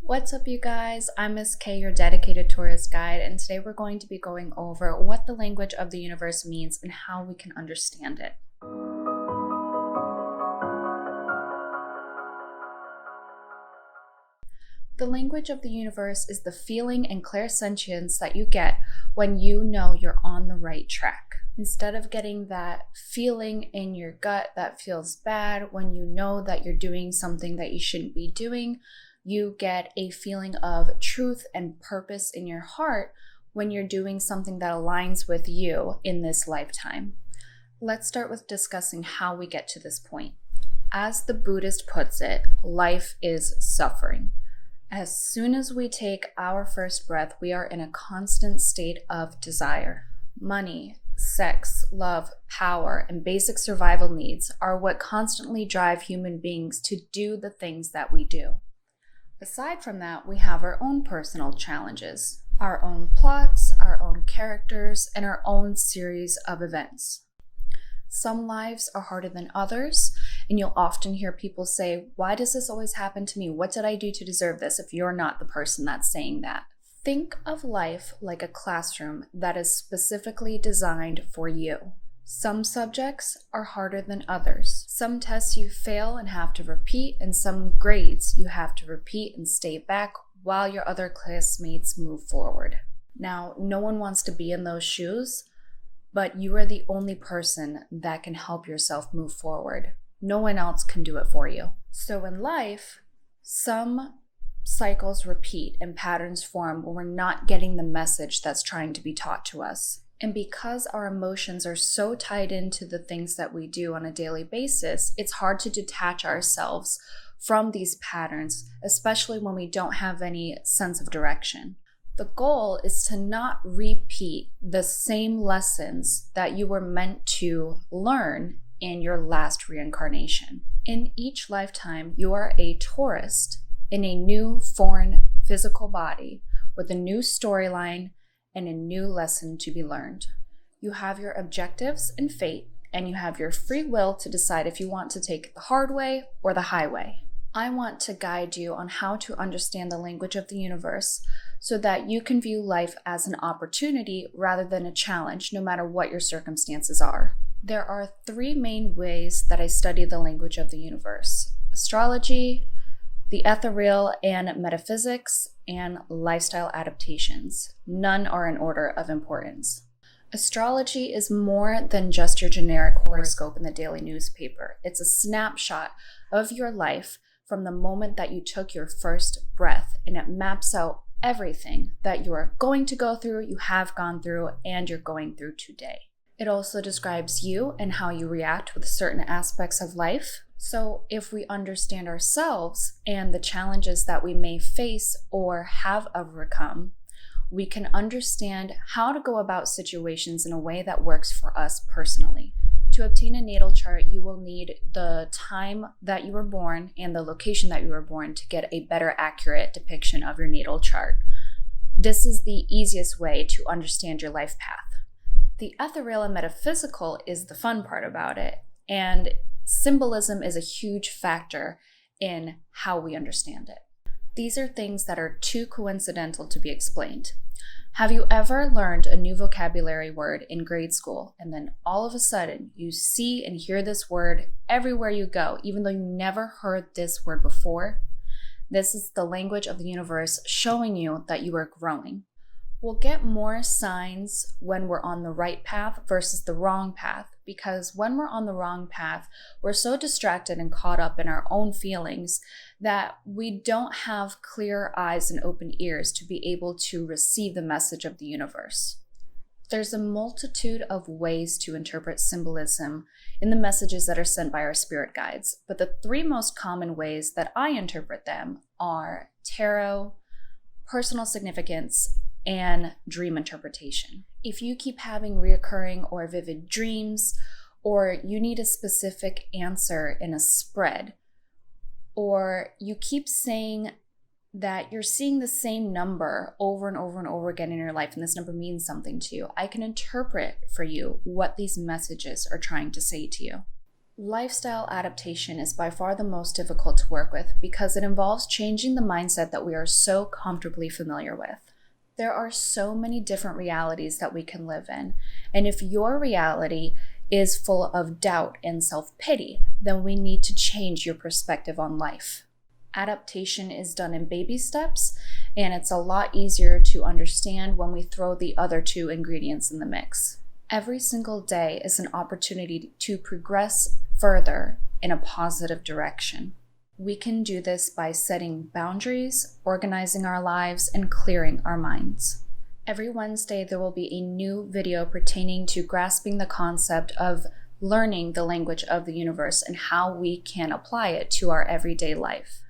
What's up, you guys? I'm Miss K, your dedicated tourist guide, and today we're going to be going over what the language of the universe means and how we can understand it. The language of the universe is the feeling and clairsentience that you get when you know you're on the right track. Instead of getting that feeling in your gut that feels bad when you know that you're doing something that you shouldn't be doing, you get a feeling of truth and purpose in your heart when you're doing something that aligns with you in this lifetime. Let's start with discussing how we get to this point. As the Buddhist puts it, life is suffering. As soon as we take our first breath, we are in a constant state of desire. Money, sex, love, power, and basic survival needs are what constantly drive human beings to do the things that we do. Aside from that, we have our own personal challenges, our own plots, our own characters, and our own series of events. Some lives are harder than others, and you'll often hear people say, "Why does this always happen to me? What did I do to deserve this?" if you're not the person that's saying that. Think of life like a classroom that is specifically designed for you. Some subjects are harder than others. Some tests you fail and have to repeat, and some grades you have to repeat and stay back while your other classmates move forward. Now, no one wants to be in those shoes, but you are the only person that can help yourself move forward. No one else can do it for you. So in life, some cycles repeat and patterns form when we're not getting the message that's trying to be taught to us. And because our emotions are so tied into the things that we do on a daily basis, it's hard to detach ourselves from these patterns, especially when we don't have any sense of direction. The goal is to not repeat the same lessons that you were meant to learn in your last reincarnation. In each lifetime, you are a tourist in a new foreign physical body with a new storyline and a new lesson to be learned. You have your objectives and fate, and you have your free will to decide if you want to take the hard way or the highway. I want to guide you on how to understand the language of the universe so that you can view life as an opportunity rather than a challenge, no matter what your circumstances are. There are three main ways that I study the language of the universe: astrology, the ethereal and metaphysics, and lifestyle adaptations. None are in order of importance. Astrology is more than just your generic horoscope in the daily newspaper. It's a snapshot of your life from the moment that you took your first breath, and it maps out everything that you are going to go through, you have gone through, and you're going through today. It also describes you and how you react with certain aspects of life. So if we understand ourselves and the challenges that we may face or have overcome, we can understand how to go about situations in a way that works for us personally. To obtain a natal chart, you will need the time that you were born and the location that you were born to get a better accurate depiction of your natal chart. This is the easiest way to understand your life path. The ethereal and metaphysical is the fun part about it, and symbolism is a huge factor in how we understand it. These are things that are too coincidental to be explained. Have you ever learned a new vocabulary word in grade school, and then all of a sudden you see and hear this word everywhere you go, even though you never heard this word before? This is the language of the universe showing you that you are growing. We'll get more signs when we're on the right path versus the wrong path, because when we're on the wrong path, we're so distracted and caught up in our own feelings that we don't have clear eyes and open ears to be able to receive the message of the universe. There's a multitude of ways to interpret symbolism in the messages that are sent by our spirit guides, but the three most common ways that I interpret them are tarot, personal significance, and dream interpretation. If you keep having reoccurring or vivid dreams, or you need a specific answer in a spread, or you keep saying that you're seeing the same number over and over and over again in your life, and this number means something to you, I can interpret for you what these messages are trying to say to you. Lifestyle adaptation is by far the most difficult to work with because it involves changing the mindset that we are so comfortably familiar with. There are so many different realities that we can live in, and if your reality is full of doubt and self-pity, then we need to change your perspective on life. Adaptation is done in baby steps, and it's a lot easier to understand when we throw the other two ingredients in the mix. Every single day is an opportunity to progress further in a positive direction. We can do this by setting boundaries, organizing our lives, and clearing our minds. Every Wednesday, there will be a new video pertaining to grasping the concept of learning the language of the universe and how we can apply it to our everyday life.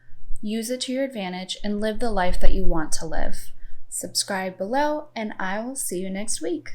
Use it to your advantage and live the life that you want to live. Subscribe below, and I will see you next week.